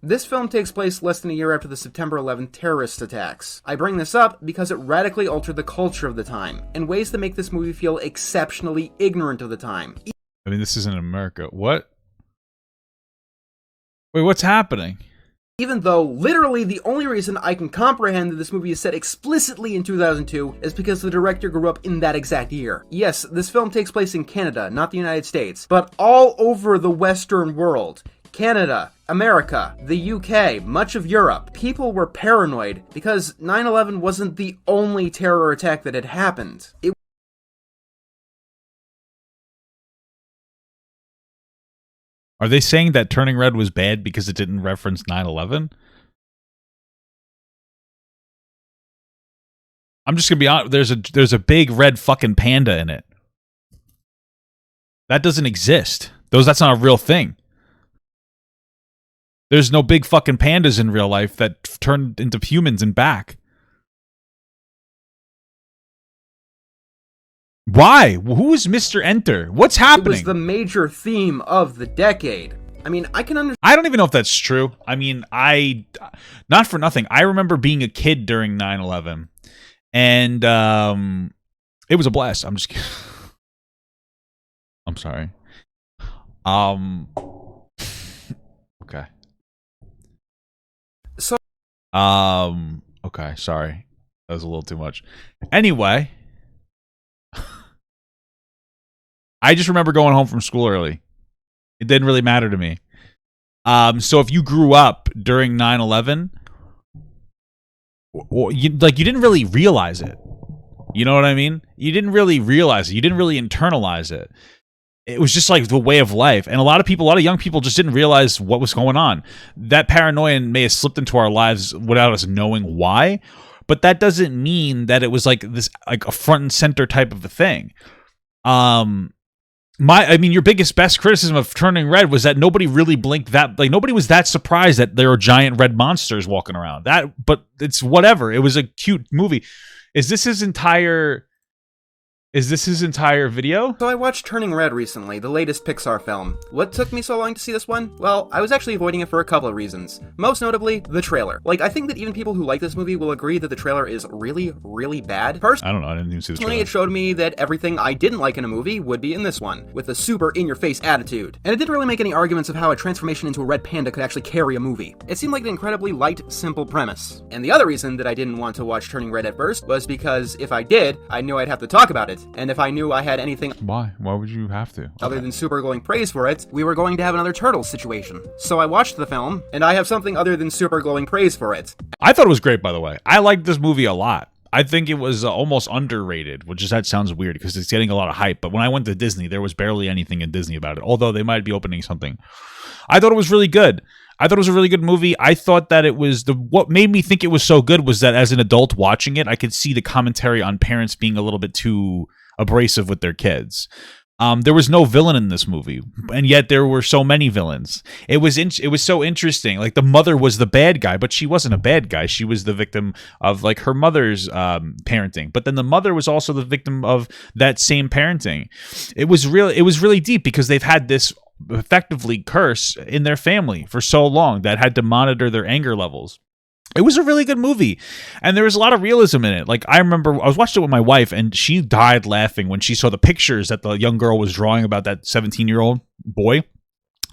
This film takes place less than a year after the September 11th terrorist attacks. I bring this up because it radically altered the culture of the time, in ways that make this movie feel exceptionally ignorant of the time. I mean, this isn't America. What? Wait, what's happening? Even though, literally, the only reason I can comprehend that this movie is set explicitly in 2002 is because the director grew up in that exact year. Yes, this film takes place in Canada, not the United States, but all over the Western world. Canada, America, the UK, much of Europe. People were paranoid because 9/11 wasn't the only terror attack that had happened. Are they saying that Turning Red was bad because it didn't reference 9/11? I'm just gonna be honest. There's a big red fucking panda in it. That doesn't exist. That's not a real thing. There's no big fucking pandas in real life that turned into humans and back. Why? Who is Mr. Enter? What's happening? It was the major theme of the decade. I mean, I can understand. I don't even know if that's true. I mean, not for nothing. I remember being a kid during 9/11, and it was a blast. I'm just kidding. I'm sorry. Okay. So. Okay. Sorry, that was a little too much. Anyway. I just remember going home from school early. It didn't really matter to me. So if you grew up during 9/11, you didn't really realize it. You know what I mean? You didn't really realize it. You didn't really internalize it. It was just like the way of life. And a lot of young people just didn't realize what was going on. That paranoia may have slipped into our lives without us knowing why. But that doesn't mean that it was like this, like a front and center type of a thing. Your best criticism of Turning Red was that nobody really blinked that, like nobody was that surprised that there were giant red monsters walking around. But it's whatever. It was a cute movie. Is this his entire video? So I watched Turning Red recently, the latest Pixar film. What took me so long to see this one? Well, I was actually avoiding it for a couple of reasons. Most notably, the trailer. I think that even people who like this movie will agree that the trailer is really, really bad. First, I don't know, I didn't even see the trailer. It showed me that everything I didn't like in a movie would be in this one, with a super in-your-face attitude. And it didn't really make any arguments of how a transformation into a red panda could actually carry a movie. It seemed like an incredibly light, simple premise. And the other reason that I didn't want to watch Turning Red at first was because if I did, I knew I'd have to talk about it. And if I knew I had anything why would you have to other than super glowing praise for it, we were going to have another Turtles situation. So I watched the film, and I have something other than super glowing praise for it. I thought it was great, by the way. I liked this movie a lot. I think it was almost underrated, that sounds weird because it's getting a lot of hype. But when I went to Disney, there was barely anything in Disney about it, although they might be opening something. I thought it was really good. I thought it was a really good movie. I thought that it was what made me think it was so good was that as an adult watching it, I could see the commentary on parents being a little bit too abrasive with their kids. There was no villain in this movie, and yet there were so many villains. It was so interesting. Like the mother was the bad guy, but she wasn't a bad guy. She was the victim of like her mother's parenting. But then the mother was also the victim of that same parenting. It was really deep because they've had this effectively curse in their family for so long that had to monitor their anger levels. It was a really good movie, and there was a lot of realism in it. Like, I remember I was watching it with my wife, and she died laughing when she saw the pictures that the young girl was drawing about that 17-year-old boy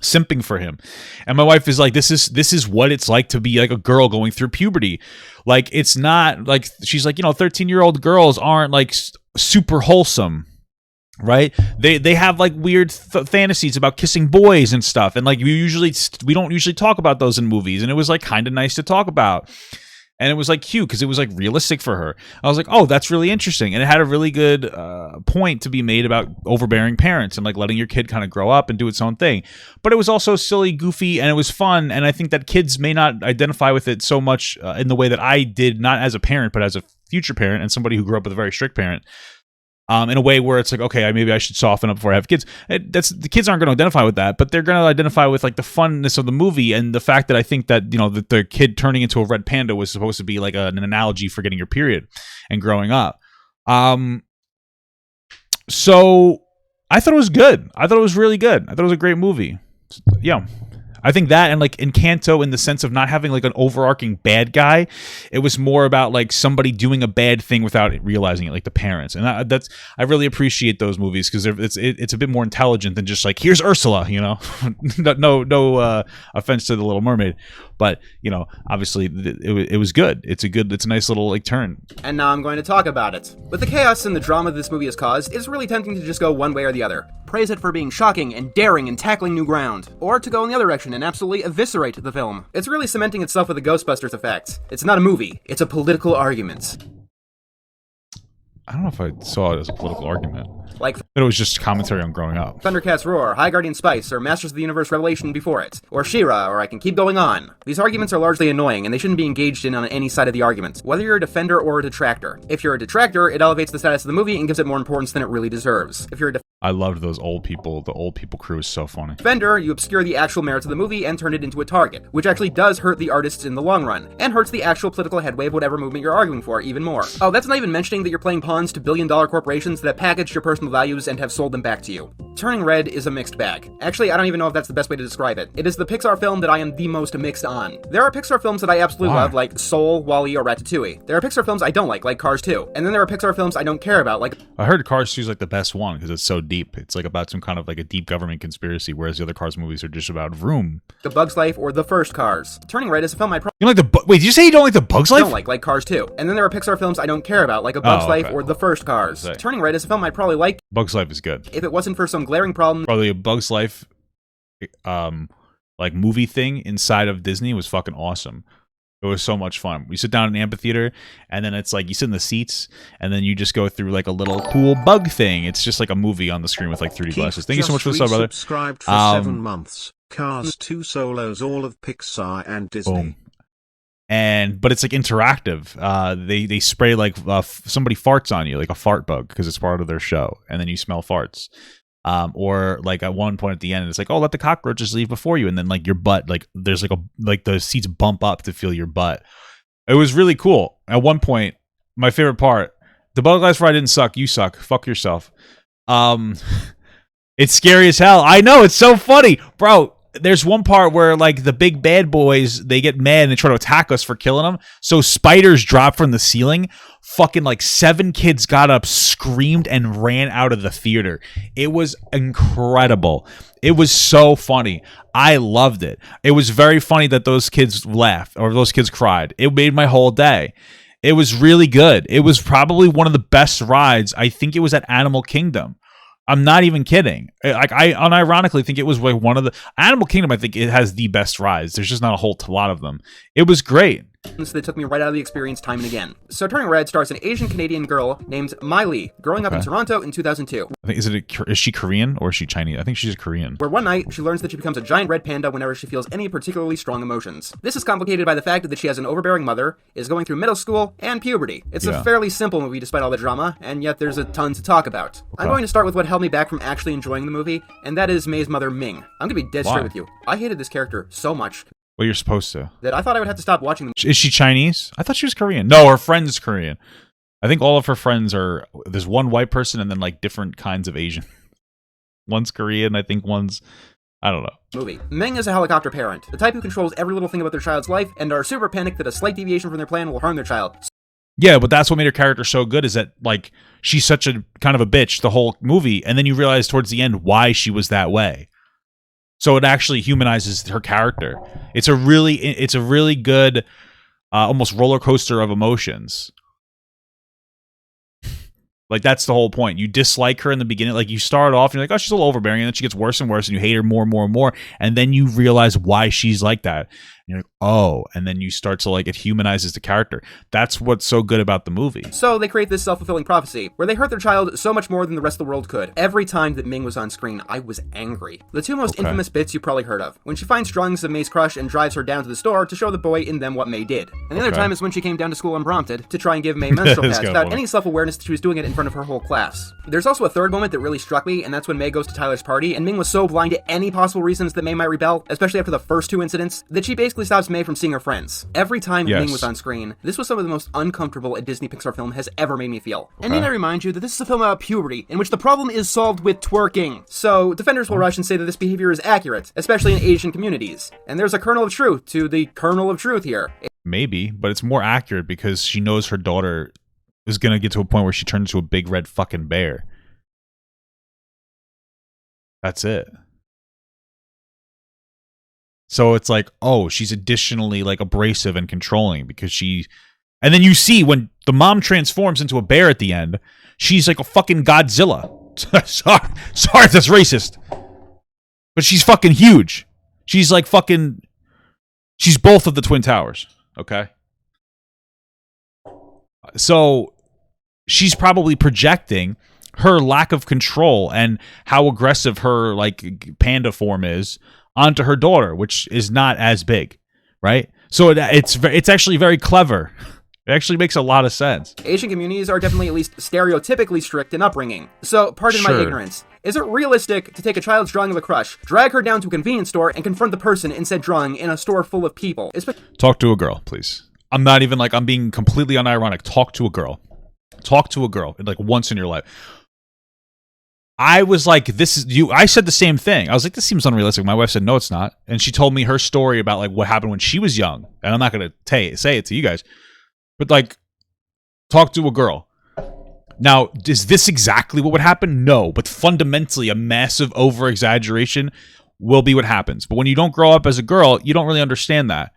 simping for him. And my wife is like, this is what it's like to be like a girl going through puberty. Like, it's not like, she's like, 13-year-old girls aren't like super wholesome. Right? They have like weird fantasies about kissing boys and stuff, and like we don't usually talk about those in movies, and it was like kind of nice to talk about, and it was like cute because it was like realistic for her. I was like, oh, that's really interesting, and it had a really good point to be made about overbearing parents and like letting your kid kind of grow up and do its own thing. But it was also silly, goofy, and it was fun, and I think that kids may not identify with it so much in the way that I did, not as a parent but as a future parent and somebody who grew up with a very strict parent. In a way where it's like, okay, maybe I should soften up before I have kids. The kids aren't going to identify with that, but they're going to identify with like the funness of the movie and the fact that I think that that the kid turning into a red panda was supposed to be like an analogy for getting your period and growing up. So I thought it was good. I thought it was really good. I thought it was a great movie. Yeah. I think that, and like Encanto, in the sense of not having like an overarching bad guy, it was more about like somebody doing a bad thing without realizing it, like the parents. And I really appreciate those movies because it's a bit more intelligent than just like, here's Ursula, you know. no offense to the Little Mermaid, but you know, obviously it was good. It's a nice little like turn. And now I'm going to talk about it. With the chaos and the drama this movie has caused, it's really tempting to just go one way or the other. Praise it for being shocking and daring and tackling new ground, or to go in the other direction and absolutely eviscerate the film. It's really cementing itself with the Ghostbusters effect. It's not a movie, it's a political argument. I don't know if I saw it as a political argument. Like, it was just commentary on growing up. Thundercats Roar, High Guardian Spice, or Masters of the Universe Revelation before it, or She-Ra, or I can keep going on. These arguments are largely annoying, and they shouldn't be engaged in on any side of the argument, whether you're a defender or a detractor. If you're a detractor, it elevates the status of the movie and gives it more importance than it really deserves. If you're a I loved those old people. The old people crew is so funny. defender, you obscure the actual merits of the movie and turn it into a target, which actually does hurt the artists in the long run, and hurts the actual political headway of whatever movement you're arguing for even more. Oh, that's not even mentioning that you're playing pawns to billion-dollar corporations that package your personal values and have sold them back to you. Turning Red is a mixed bag. Actually, I don't even know if that's the best way to describe it. It is the Pixar film that I am the most mixed on. There are Pixar films that I absolutely love, like Soul, WALL-E, or Ratatouille. There are Pixar films I don't like Cars 2. And then there are Pixar films I don't care about, like... I heard Cars 2 is like the best one because it's so deep. It's like about some kind of like a deep government conspiracy, whereas the other Cars movies are just about vroom. The Bug's Life or The First Cars. Turning Red is a film I You like the... Wait, did you say you don't like the Bug's Life? don't like Cars 2. And then there are Pixar films I don't care about, like A Bug's Life or The First Cars. Turning Red is a film I'd probably like Bug's Life is good. if it wasn't for some glaring problem. Probably a Bug's Life like movie thing inside of Disney was fucking awesome. It was so much fun. We sit down in an amphitheater, and then it's like you sit in the seats, and then you just go through like a little cool bug thing. It's just like a movie on the screen with like 3D glasses. Thank you so much for the sub, brother. Subscribed for 7 months. Cars 2 solos, all of Pixar and Disney. Boom. But it's like interactive. They spray like somebody farts on you, like a fart bug, because it's part of their show, and then you smell farts. Or like at one point at the end, it's like, oh, let the cockroaches leave before you, and then like your butt, like there's like the seats bump up to feel your butt. It was really cool. At one point, my favorite part, the Bug Life ride didn't suck. You suck. Fuck yourself. It's scary as hell. I know, it's so funny, bro. There's one part where like the big bad boys, they get mad and they try to attack us for killing them. So spiders drop from the ceiling. Fucking like 7 kids got up, screamed, and ran out of the theater. It was incredible. It was so funny. I loved it. It was very funny that those kids laughed or those kids cried. It made my whole day. It was really good. It was probably one of the best rides. I think it was at Animal Kingdom. I'm not even kidding. Like I unironically think it was like one of the Animal Kingdom. I think it has the best rides. There's just not a whole lot of them. It was great. So they took me right out of the experience time and again. So Turning Red stars an Asian Canadian girl named Miley, growing up in Toronto in 2002. I think is she Korean or is she Chinese? I think she's Korean. Where one night she learns that she becomes a giant red panda whenever she feels any particularly strong emotions. This is complicated by the fact that she has an overbearing mother, is going through middle school, and puberty. It's a fairly simple movie despite all the drama, and yet there's a ton to talk about. I'm going to start with what held me back from actually enjoying the movie, and that is May's mother, Ming. I'm gonna be dead straight with you. I hated this character so much. Well, you're supposed to. That I thought I would have to stop watching them. Is she Chinese? I thought she was Korean. No, her friend's Korean. I think all of her friends are... There's one white person and then like different kinds of Asian. One's Korean, I think one's... I don't know. Movie. Ming is a helicopter parent, the type who controls every little thing about their child's life and are super panicked that a slight deviation from their plan will harm their child. Yeah, but that's what made her character so good is that like she's such a kind of a bitch the whole movie, and then you realize towards the end why she was that way. So it actually humanizes her character. It's a really good, almost roller coaster of emotions. Like that's the whole point. You dislike her in the beginning. Like you start off and you're like, oh, she's a little overbearing, and then she gets worse and worse, and you hate her more and more and more, and then you realize why she's like that. And you're like, oh, and then you start to like it humanizes the character. That's what's so good about the movie. So they create this self-fulfilling prophecy where they hurt their child so much more than the rest of the world could. Every time that Ming was on screen, I was angry. The two most infamous bits you probably heard of: when she finds drawings of May's crush and drives her down to the store to show the boy in them what May did. And the other time is when she came down to school unprompted to try and give May menstrual pads without any self-awareness that she was doing it in front of her whole class. There's also a third moment that really struck me, and that's when May goes to Tyler's party, and Ming was so blind to any possible reasons that May might rebel, especially after the first 2 incidents, that she basically basically stops May from seeing her friends. Every time Yes. Ming was on screen, this was some of the most uncomfortable a Disney Pixar film has ever made me feel. And need I remind you that this is a film about puberty, in which the problem is solved with twerking. So, defenders will rush and say that this behavior is accurate, especially in Asian communities. And there's a kernel of truth to the kernel of truth here. Maybe, but it's more accurate because she knows her daughter is going to get to a point where she turns into a big red fucking bear. That's it. So it's like, oh, she's additionally like abrasive and controlling because she... And then you see when the mom transforms into a bear at the end, she's like a fucking Godzilla. sorry, that's racist. But she's fucking huge. She's like fucking... She's both of the Twin Towers, okay? So she's probably projecting her lack of control and how aggressive her like panda form is onto her daughter, which is not as big, right? So it's actually very clever. It actually makes a lot of sense. Asian communities are definitely at least stereotypically strict in upbringing. So, pardon my ignorance. Is it realistic to take a child's drawing of a crush, drag her down to a convenience store, and confront the person in said drawing in a store full of people? Talk to a girl, please. I'm not even like, I'm being completely unironic. Talk to a girl. Talk to a girl, like once in your life. I was like, this is you. I said the same thing. I was like, this seems unrealistic. My wife said, no, it's not. And she told me her story about like what happened when she was young. And I'm not going to say it to you guys. But like, talk to a girl. Now, is this exactly what would happen? No, but fundamentally, a massive over-exaggeration will be what happens. But when you don't grow up as a girl, you don't really understand that.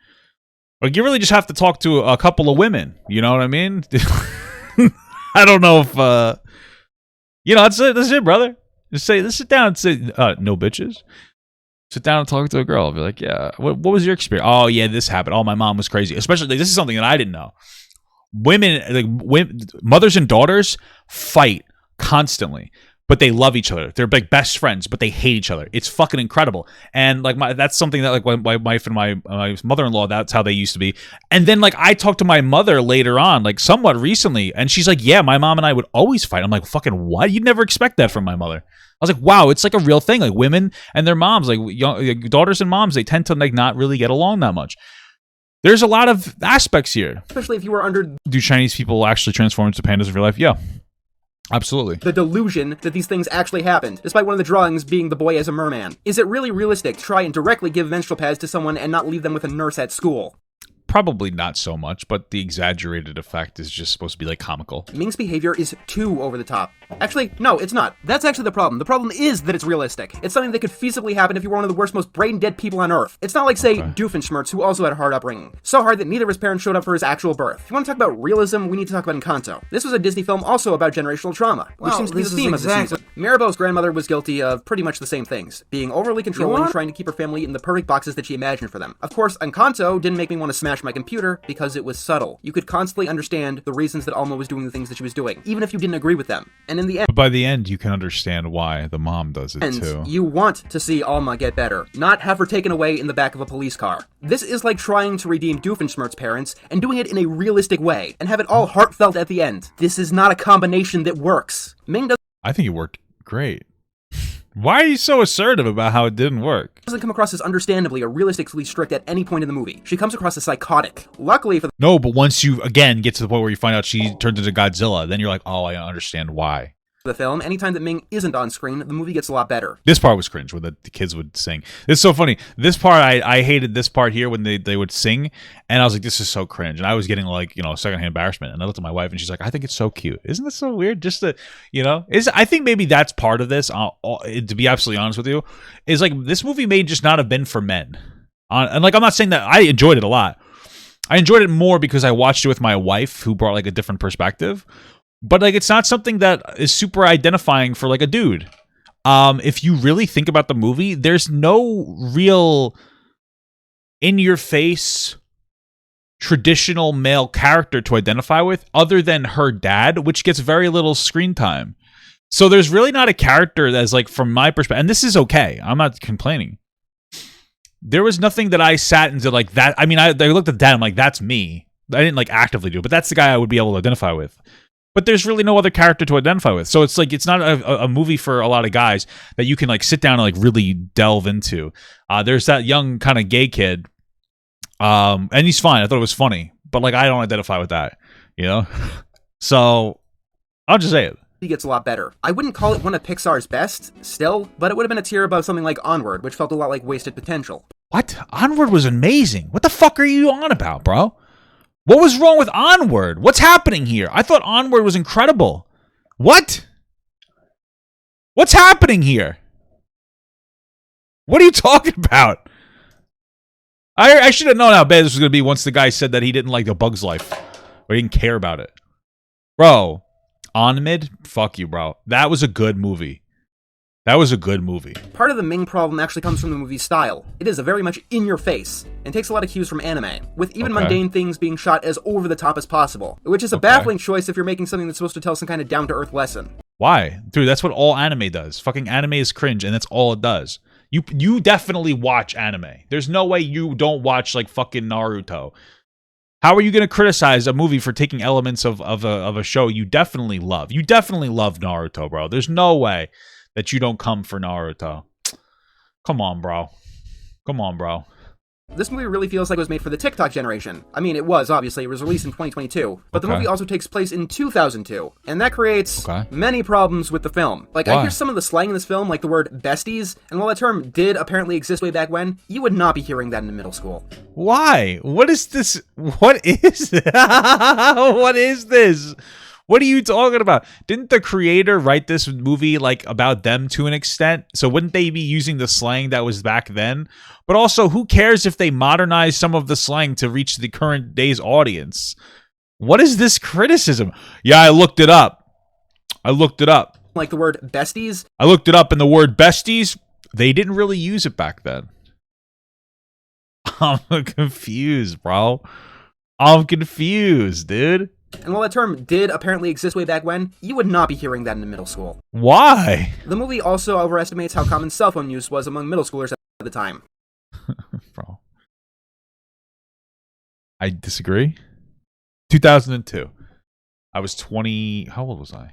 Like, you really just have to talk to a couple of women. You know what I mean? I don't know if, that's it, brother. Just sit down and say, no bitches. Sit down and talk to a girl. I'll be like, yeah, what was your experience? Oh, yeah, this happened. Oh, my mom was crazy. Especially, like, this is something that I didn't know. Mothers and daughters fight constantly, but they love each other. They're like best friends, but they hate each other. It's fucking incredible. And like that's something that like my wife and my mother-in-law, that's how they used to be. And then like I talked to my mother later on, like somewhat recently, and she's like, yeah, my mom and I would always fight. I'm like, fucking what? You'd never expect that from my mother. I was like, wow, it's like a real thing. Like women and their moms, like young, daughters and moms, they tend to like not really get along that much. There's a lot of aspects here. Especially if you were under... Do Chinese people actually transform into pandas in real life? Yeah. Absolutely. The delusion that these things actually happened, despite one of the drawings being the boy as a merman. Is it really realistic to try and directly give menstrual pads to someone and not leave them with a nurse at school? Probably not so much, but the exaggerated effect is just supposed to be like comical. Ming's behavior is too over the top. Actually, no, it's not. That's actually the problem. The problem is that it's realistic. It's something that could feasibly happen if you were one of the worst, most brain-dead people on Earth. It's not like, say, Doofenshmirtz, who also had a hard upbringing. So hard that neither of his parents showed up for his actual birth. If you want to talk about realism, we need to talk about Encanto. This was a Disney film also about generational trauma, which seems to be the theme of the season. Mirabel's grandmother was guilty of pretty much the same things. Being overly controlling, trying to keep her family in the perfect boxes that she imagined for them. Of course, Encanto didn't make me want to smash my computer because it was subtle. You could constantly understand the reasons that Alma was doing the things that she was doing, even if you didn't agree with them. And in the end... But by the end, you can understand why the mom does it too. You want to see Alma get better, not have her taken away in the back of a police car. This is like trying to redeem Doofenshmirtz's parents and doing it in a realistic way, and have it all heartfelt at the end. This is not a combination that works. Ming I think it worked great. Why are you so assertive about how it didn't work? Doesn't come across as understandably or realistically strict at any point in the movie. She comes across as psychotic. Luckily for No, but once you, again, get to the point where you find out she turns into Godzilla, then you're like, oh, I understand why. The film, anytime that Ming isn't on screen, the movie gets a lot better. This part was cringe when the kids would sing. It's so funny. This part, I hated this part here when they would sing, and I was like, this is so cringe. And I was getting like, secondhand embarrassment. And I looked at my wife, and she's like, I think it's so cute. Isn't that so weird? Just to, I think maybe that's part of this, to be absolutely honest with you, is like this movie may just not have been for men. And like, I'm not saying that I enjoyed it a lot. I enjoyed it more because I watched it with my wife, who brought like a different perspective. But like, it's not something that is super identifying for like a dude. If you really think about the movie, there's no real in-your-face traditional male character to identify with other than her dad, which gets very little screen time. So there's really not a character that's like, from my perspective, and this is okay. I'm not complaining. There was nothing that I sat and did like that. I mean, I looked at dad, I'm like, that's me. I didn't like actively do it, but that's the guy I would be able to identify with. But there's really no other character to identify with. So it's like, it's not a movie for a lot of guys that you can like sit down and like really delve into. There's that young kind of gay kid And he's fine. I thought it was funny, but like I don't identify with that, you know. So I'll just say it. He gets a lot better. I wouldn't call it one of Pixar's best, still, but it would have been a tier above something like Onward, which felt a lot like wasted potential. What? Onward was amazing. What the fuck are you on about, bro? What was wrong with Onward? What's happening here? I thought Onward was incredible. What? What's happening here? What are you talking about? I should have known how bad this was going to be once the guy said that he didn't like The Bug's Life. Or he didn't care about it. Bro, Onmid? Fuck you, bro. That was a good movie. That was a good movie. Part of the Ming problem actually comes from the movie's style. It is a very much in your face, and takes a lot of cues from anime, with even mundane things being shot as over the top as possible, which is a baffling choice if you're making something that's supposed to tell some kind of down-to-earth lesson. Why? Dude, that's what all anime does. Fucking anime is cringe, and that's all it does. You definitely watch anime. There's no way you don't watch, like, fucking Naruto. How are you going to criticize a movie for taking elements of a show you definitely love? You definitely love Naruto, bro. There's no way that you don't come for Naruto. Come on, bro. Come on, bro. This movie really feels like it was made for the TikTok generation. I mean, it was, obviously. It was released in 2022. But the movie also takes place in 2002. And that creates many problems with the film. Like, I hear some of the slang in this film, like the word besties, and while that term did apparently exist way back when, you would not be hearing that in middle school. Why? What is this? What is this? What is this? What are you talking about? Didn't the creator write this movie like about them to an extent? So wouldn't they be using the slang that was back then? But also, who cares if they modernize some of the slang to reach the current day's audience? What is this criticism? Yeah, I looked it up. Like the word besties? I looked it up, and the word besties, they didn't really use it back then. I'm confused, bro. I'm confused, dude. And while that term did apparently exist way back when, you would not be hearing that in middle school. Why? The movie also overestimates how common cell phone use was among middle schoolers at the time. Bro. I disagree. 2002. I was 20... How old was I?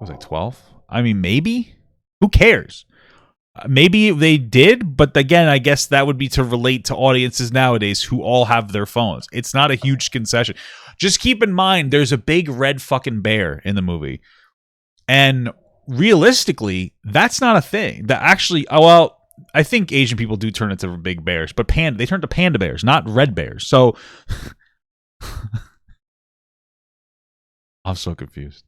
Was I 12? I mean, maybe? Who cares? Maybe they did, but again, I guess that would be to relate to audiences nowadays who all have their phones. It's not a huge concession. Just keep in mind, there's a big red fucking bear in the movie. And realistically, that's not a thing. That actually, well, I think Asian people do turn into big bears, but they turn to panda bears, not red bears. So, I'm so confused.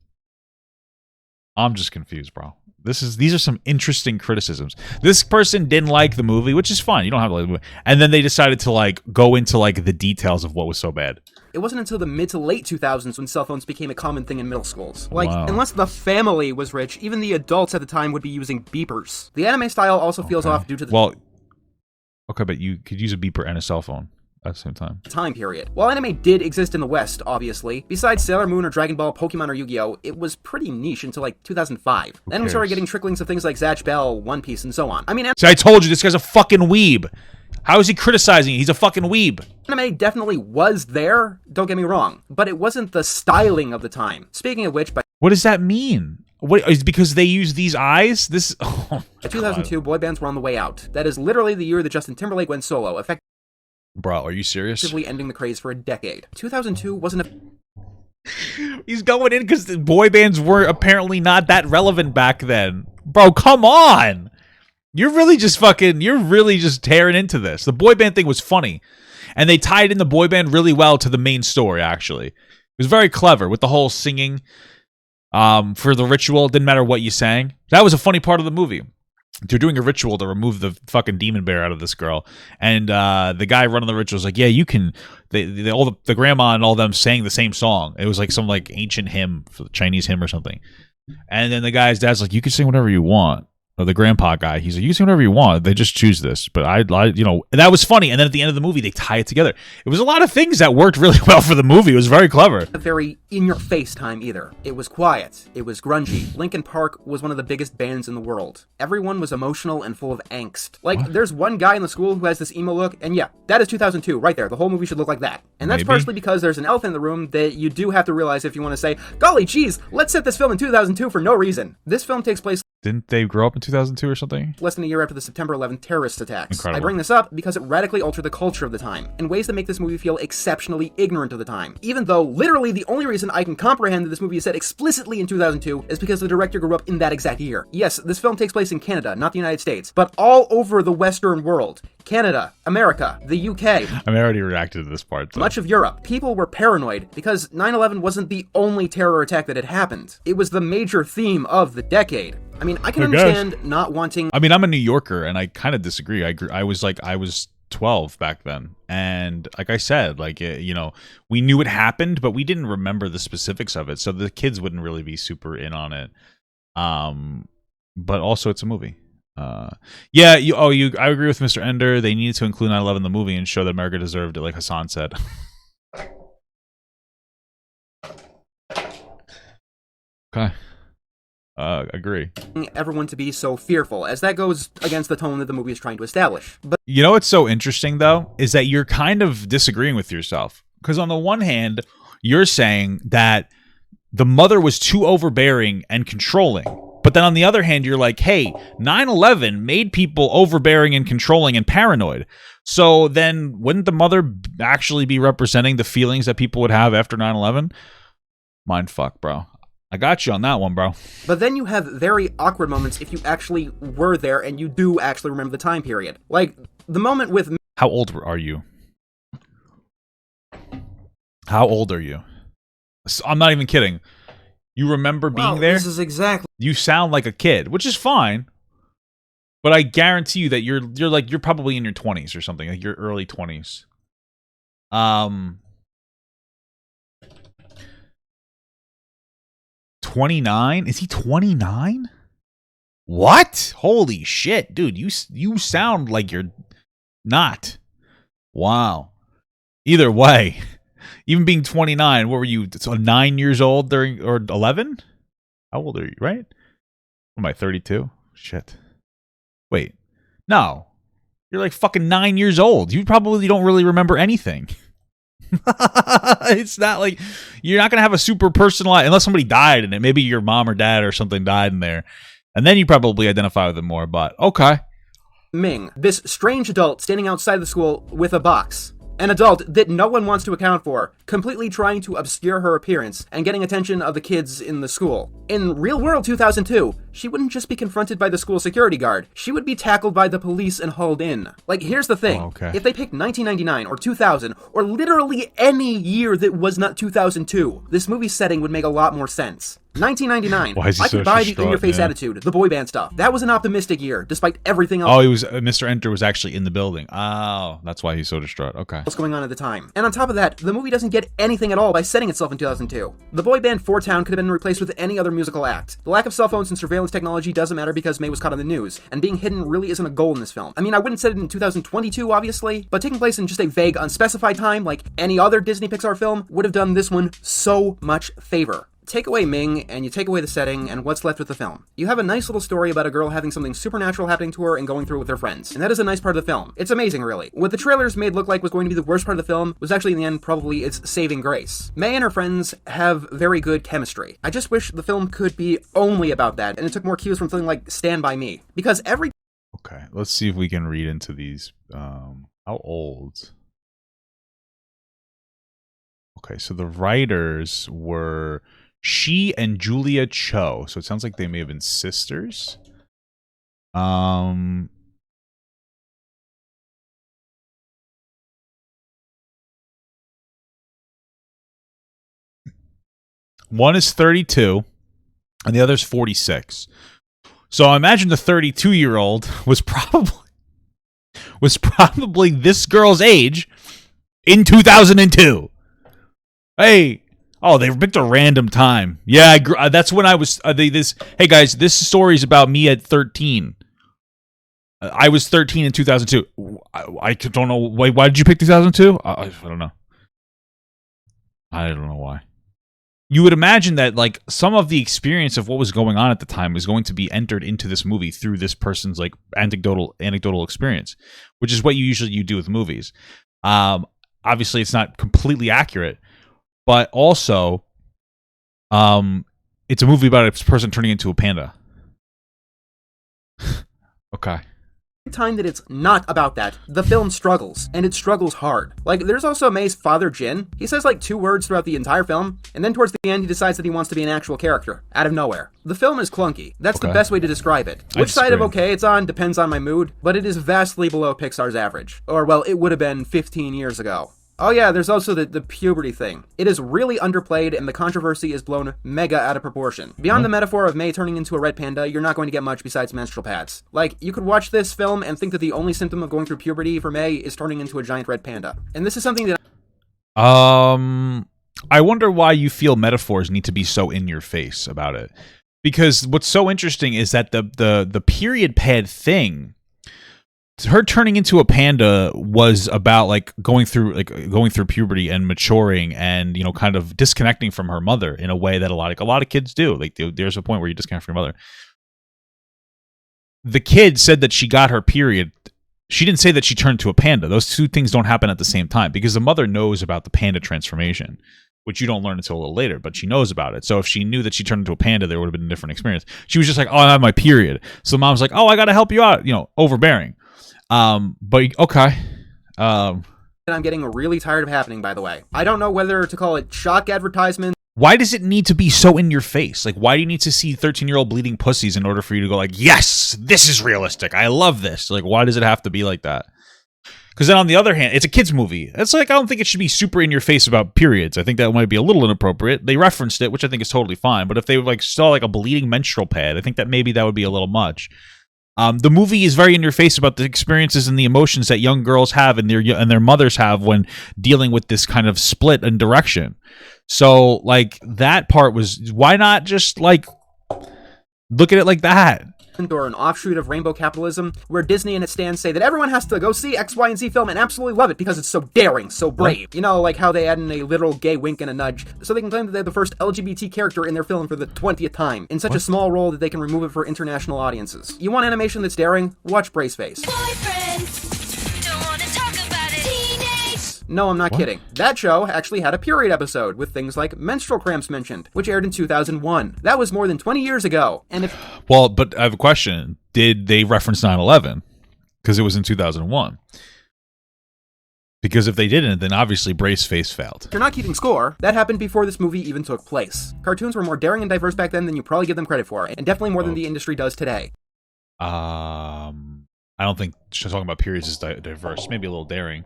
I'm just confused, bro. These are some interesting criticisms. This person didn't like the movie, which is fine. You don't have to like the movie. And then they decided to like go into like the details of what was so bad. It wasn't until the mid to late 2000s when cell phones became a common thing in middle schools. Like, unless the family was rich, even the adults at the time would be using beepers. The anime style also feels off due to the but you could use a beeper and a cell phone at the same time period. While anime did exist in the West, obviously, besides Sailor Moon or Dragon Ball, Pokemon, or Yu-Gi-Oh!, it was pretty niche until like 2005. Then we started getting tricklings of things like Zatch Bell, One Piece, and so on. I mean, see, I told you, this guy's a fucking weeb. How is he criticizing it? He's a fucking weeb. Anime definitely was there, don't get me wrong, but it wasn't the styling of the time. Speaking of which, what does that mean? What is because they use these eyes? This by 2002, boy bands were on the way out. That is literally the year that Justin Timberlake went solo, Bro, are you serious? Effectively ending the craze for a decade. 2002 wasn't He's going in because the boy bands were apparently not that relevant back then. Bro, come on! You're really just tearing into this. The boy band thing was funny. And they tied in the boy band really well to the main story, actually. It was very clever with the whole singing for the ritual. It didn't matter what you sang. That was a funny part of the movie. They're doing a ritual to remove the fucking demon bear out of this girl, and the guy running the ritual is like, "Yeah, you can." The grandma and all them sang the same song. It was like some like ancient hymn, Chinese hymn or something. And then the guy's dad's like, "You can sing whatever you want." Or the grandpa guy, he's like, "You can sing whatever you want. They just choose this." But and that was funny. And then at the end of the movie, they tie it together. It was a lot of things that worked really well for the movie. It was very clever. A very in-your-face time either. It was quiet. It was grungy. Linkin Park was one of the biggest bands in the world. Everyone was emotional and full of angst. Like, there's one guy in the school who has this emo look, and yeah, that is 2002 right there. The whole movie should look like that. And that's partially because there's an elephant in the room that you do have to realize if you want to say, golly geez, let's set this film in 2002 for no reason. This film takes place Didn't they grow up in 2002 or something? less than a year after the September 11th terrorist attacks. Incredible. I bring this up because it radically altered the culture of the time, in ways that make this movie feel exceptionally ignorant of the time. Even though, literally, the only reason I can comprehend that this movie is set explicitly in 2002 is because the director grew up in that exact year. Yes, this film takes place in Canada, not the United States, but all over the Western world. Canada, America, the UK. I mean, I already reacted to this part, though. Much of Europe. People were paranoid because 9/11 wasn't the only terror attack that had happened. It was the major theme of the decade. I mean, I can understand not wanting... I mean, I'm a New Yorker, and I kind of disagree. I was 12 back then, and like I said, like, you know, we knew it happened, but we didn't remember the specifics of it, so the kids wouldn't really be super in on it. But also, it's a movie. I agree with Mr. Ender. They needed to include 9/11 in the movie and show that America deserved it, like Hassan said. Okay. Agree. Everyone to be so fearful, as that goes against the tone that the movie is trying to establish. But you know what's so interesting, though, is that you're kind of disagreeing with yourself. Because on the one hand, you're saying that the mother was too overbearing and controlling. But then on the other hand, you're like, hey, 9/11 made people overbearing and controlling and paranoid. So then wouldn't the mother actually be representing the feelings that people would have after 9/11? Mindfuck, bro. I got you on that one, bro. But then you have very awkward moments if you actually were there and you do actually remember the time period. Like, the moment with... How old are you? How old are you? I'm not even kidding. You remember being there? This is exactly... You sound like a kid, which is fine. But I guarantee you that you're probably in your 20s or something, like your early 20s. 29? Is he 29? What? Holy shit, dude! You sound like you're not. Wow. Either way, even being 29, what were you? So 9 years old during, or 11? How old are you? Right? What am I, 32? Shit. Wait. No. You're like fucking 9 years old. You probably don't really remember anything. It's not like you're not going to have a super personalized, unless somebody died in it. Maybe your mom or dad or something died in there. And then you probably identify with them more, but okay. Ming, this strange adult standing outside the school with a box. An adult that no one wants to account for, completely trying to obscure her appearance and getting attention of the kids in the school. In real world 2002, she wouldn't just be confronted by the school security guard, she would be tackled by the police and hauled in. Like, here's the thing. If they picked 1999 or 2000, or literally any year that was not 2002, this movie's setting would make a lot more sense. 1999, I could buy the in-your-face attitude, the boy band stuff. That was an optimistic year, despite everything else. Oh, he was Mr. Enter was actually in the building. Oh, that's why he's so distraught. Okay. What's going on at the time? And on top of that, the movie doesn't get anything at all by setting itself in 2002. The boy band Four Town could have been replaced with any other musical act. The lack of cell phones and surveillance technology doesn't matter because May was caught on the news, and being hidden really isn't a goal in this film. I mean, I wouldn't set it in 2022, obviously, but taking place in just a vague, unspecified time, like any other Disney Pixar film, would have done this one so much favor. Take away Ming, and you take away the setting, and what's left with the film? You have a nice little story about a girl having something supernatural happening to her and going through it with her friends. And that is a nice part of the film. It's amazing, really. What the trailers made look like was going to be the worst part of the film was actually, in the end, probably its saving grace. May and her friends have very good chemistry. I just wish the film could be only about that, and it took more cues from something like Stand By Me. Because every... Okay, let's see if we can read into these. How old? Okay, so the writers were... She and Julia Cho. So it sounds like they may have been sisters. One is 32 and the other's 46. So I imagine the 32-year-old was probably this girl's age in 2002. Hey, oh, they picked a random time. Yeah, that's when I was. Hey guys, this story is about me at 13. I was 13 in 2002. I don't know. Wait, why did you pick 2002? I don't know. I don't know why. You would imagine that like some of the experience of what was going on at the time was going to be entered into this movie through this person's like anecdotal experience, which is what you do with movies. Obviously, it's not completely accurate. But also, it's a movie about a person turning into a panda. Okay. Time that it's not about that, the film struggles, and it struggles hard. Like, there's also May's father, Jin. He says like 2 words throughout the entire film, and then towards the end he decides that he wants to be an actual character, out of nowhere. The film is clunky. That's the best way to describe it. Which side of okay it's on depends on my mood, but it is vastly below Pixar's average. Or, well, it would have been 15 years ago. Oh yeah, there's also the puberty thing. It is really underplayed, and the controversy is blown mega out of proportion. Beyond the metaphor of May turning into a red panda, you're not going to get much besides menstrual pads. Like, you could watch this film and think that the only symptom of going through puberty for May is turning into a giant red panda. And this is something that... I wonder why you feel metaphors need to be so in your face about it. Because what's so interesting is that the period pad thing, her turning into a panda was about like going through puberty and maturing and, you know, kind of disconnecting from her mother in a way that a lot of kids do. Like, there's a point where you disconnect from your mother. The kid said that she got her period. She didn't say that she turned to a panda. Those two things don't happen at the same time, because the mother knows about the panda transformation, which you don't learn until a little later, but she knows about it. So if she knew that she turned into a panda, there would have been a different experience. She was just like, oh, I have my period. So mom's like, oh, I got to help you out, you know, overbearing. But okay. I'm getting really tired of happening, by the way. I don't know whether to call it shock advertisement. Why does it need to be so in your face? Like, why do you need to see 13-year-old bleeding pussies in order for you to go like, yes, this is realistic. I love this. Like, why does it have to be like that? Because then on the other hand, it's a kid's movie. It's like, I don't think it should be super in your face about periods. I think that might be a little inappropriate. They referenced it, which I think is totally fine. But if they like saw like a bleeding menstrual pad, I think that maybe that would be a little much. The movie is very in your face about the experiences and the emotions that young girls have and their mothers have when dealing with this kind of split in direction. So, like, that part was, why not just like look at it like that? Or an offshoot of rainbow capitalism, where Disney and its stands say that everyone has to go see X, Y, and Z film and absolutely love it because it's so daring, so brave. You know, like how they add in a literal gay wink and a nudge, so they can claim that they're the first LGBT character in their film for the 20th time, in such a small role that they can remove it for international audiences. You want animation that's daring? Watch Braceface. No, I'm not kidding. That show actually had a period episode with things like menstrual cramps mentioned, which aired in 2001. That was more than 20 years ago. And if... Well, but I have a question. Did they reference 9/11? Because it was in 2001. Because if they didn't, then obviously Braceface failed. If you're not keeping score, that happened before this movie even took place. Cartoons were more daring and diverse back then than you probably give them credit for, and definitely more than the industry does today. I don't think talking about periods is diverse. Maybe a little daring.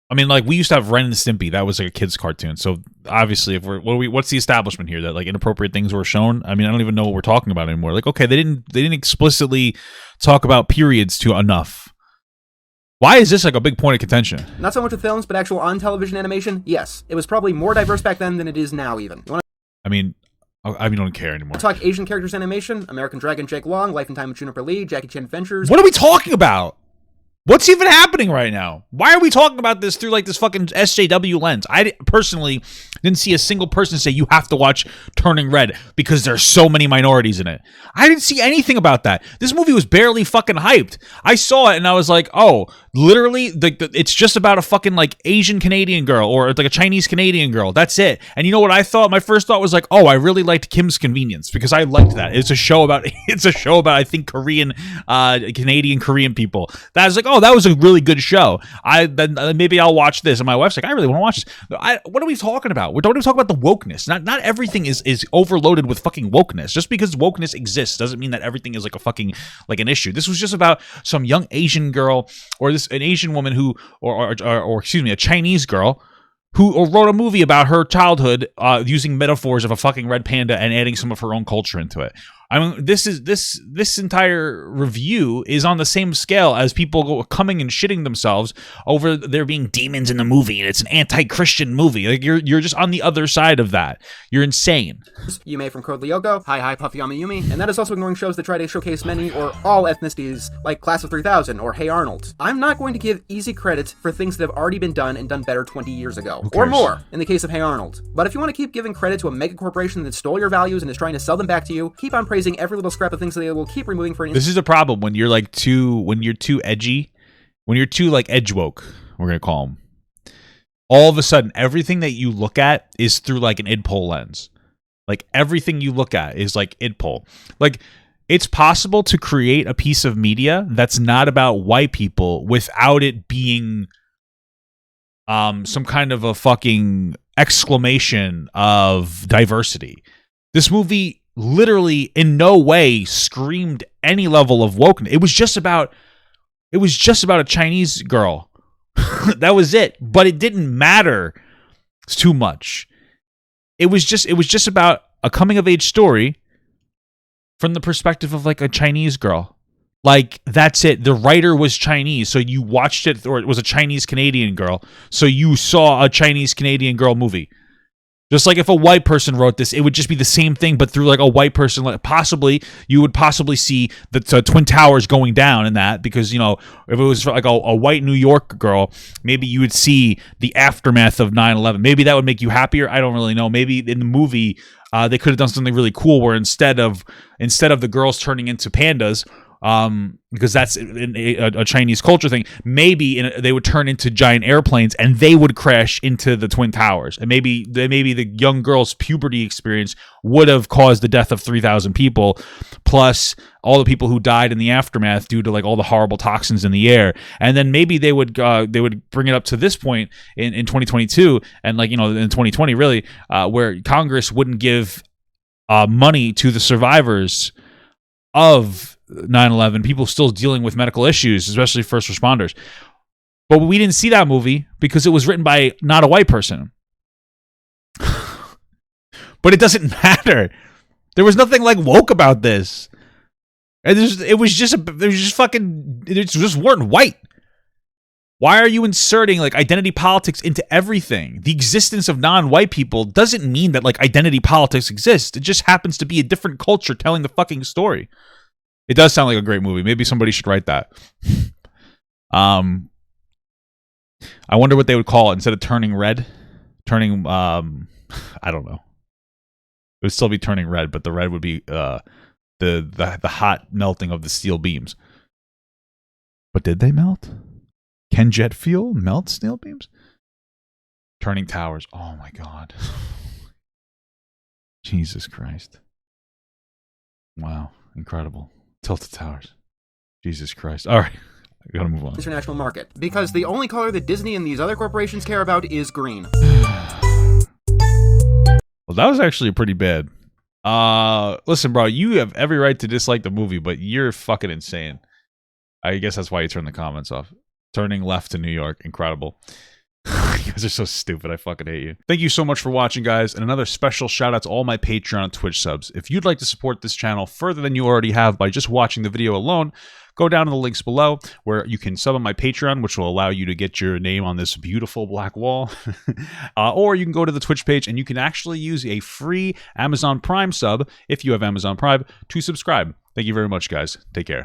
I mean, like, we used to have Ren and Stimpy. That was like a kid's cartoon. So obviously, if what's the establishment here, that like inappropriate things were shown? I mean, I don't even know what we're talking about anymore. Like, okay, they didn't explicitly talk about periods to enough. Why is this like a big point of contention? Not so much with films, but actual on-television animation. Yes, it was probably more diverse back then than it is now. Even. I don't care anymore. Talk Asian characters animation: American Dragon, Jake Long, Life and Time of Juniper Lee, Jackie Chan Adventures. What are we talking about? What's even happening right now? Why are we talking about this through like this fucking SJW lens? I personally didn't see a single person say you have to watch Turning Red because there's so many minorities in it. I didn't see anything about that. This movie was barely fucking hyped. I saw it and I was like, oh, literally, it's just about a fucking like Asian Canadian girl or like a Chinese Canadian girl. That's it. And you know what I thought? My first thought was like, oh, I really liked Kim's Convenience because I liked that. It's a show about I think Korean, Canadian Korean people. That was like, oh, that was a really good show. Maybe I'll watch this. And my wife's like, I really want to watch this. What are we talking about? We're talking about the wokeness. Not everything is overloaded with fucking wokeness. Just because wokeness exists doesn't mean that everything is like a fucking like an issue. This was just about some young Asian girl or an Asian woman who, or excuse me, a Chinese girl who wrote a movie about her childhood using metaphors of a fucking red panda and adding some of her own culture into it. I mean, this entire review is on the same scale as people coming and shitting themselves over there being demons in the movie and it's an anti-Christian movie. Like you're just on the other side of that. You're insane. Yume from Code Lyoko, Hi Puffy Yumi, and that is also ignoring shows that try to showcase many or all ethnicities like Class of 3000 or Hey Arnold. I'm not going to give easy credit for things that have already been done and done better 20 years ago. Or more, in the case of Hey Arnold. But if you want to keep giving credit to a mega corporation that stole your values and is trying to sell them back to you, keep on praising every little scrap of things that they will keep removing for an This is a problem when you're like too edgy, when you're too like edge woke, we're gonna call them. All of a sudden, everything that you look at is through like an idpol lens. Like everything you look at is like idpol. Like it's possible to create a piece of media that's not about white people without it being some kind of a fucking exclamation of diversity. This movie literally in no way screamed any level of wokeness. It was just about a Chinese girl. That was it. But it didn't matter too much. It was just about a coming of age story from the perspective of like a Chinese girl. Like, that's it. The writer was Chinese, so you watched it, or it was a Chinese Canadian girl, so you saw a Chinese Canadian girl movie. Just like if a white person wrote this, it would just be the same thing, but through like a white person. Like you would possibly see the Twin Towers going down in that, because, you know, if it was like a white New York girl, maybe you would see the aftermath of 9/11. Maybe that would make you happier. I don't really know. Maybe in the movie, they could have done something really cool where instead of the girls turning into pandas, because that's a Chinese culture thing, maybe they would turn into giant airplanes and they would crash into the Twin Towers, and maybe the young girl's puberty experience would have caused the death of 3,000 people, plus all the people who died in the aftermath due to like all the horrible toxins in the air. And then maybe they would bring it up to this point in 2022, and like, you know, in 2020 really, where Congress wouldn't give money to the survivors of 9/11, people still dealing with medical issues, especially first responders. But we didn't see that movie because it was written by not a white person. But it doesn't matter. There was nothing like woke about this. And it just weren't white. Why are you inserting like identity politics into everything? The existence of non-white people doesn't mean that like identity politics exists. It just happens to be a different culture telling the fucking story. It does sound like a great movie. Maybe somebody should write that. I wonder what they would call it instead of turning red. Turning, I don't know. It would still be turning red, but the red would be the hot melting of the steel beams. But did they melt? Can jet fuel melt steel beams? Turning towers. Oh my God. Jesus Christ. Wow. Incredible. Tilted towers. Jesus Christ. All right. I gotta move on. International market. Because the only color that Disney and these other corporations care about is green. Well, that was actually pretty bad. Listen, bro, you have every right to dislike the movie, but you're fucking insane. I guess that's why you turn the comments off. Turning left to New York. Incredible. You guys are so stupid. I fucking hate you. Thank you so much for watching, guys. And another special shout out to all my Patreon and Twitch subs. If you'd like to support this channel further than you already have by just watching the video alone, go down to the links below where you can sub on my Patreon, which will allow you to get your name on this beautiful black wall. Or you can go to the Twitch page and you can actually use a free Amazon Prime sub, if you have Amazon Prime, to subscribe. Thank you very much, guys. Take care.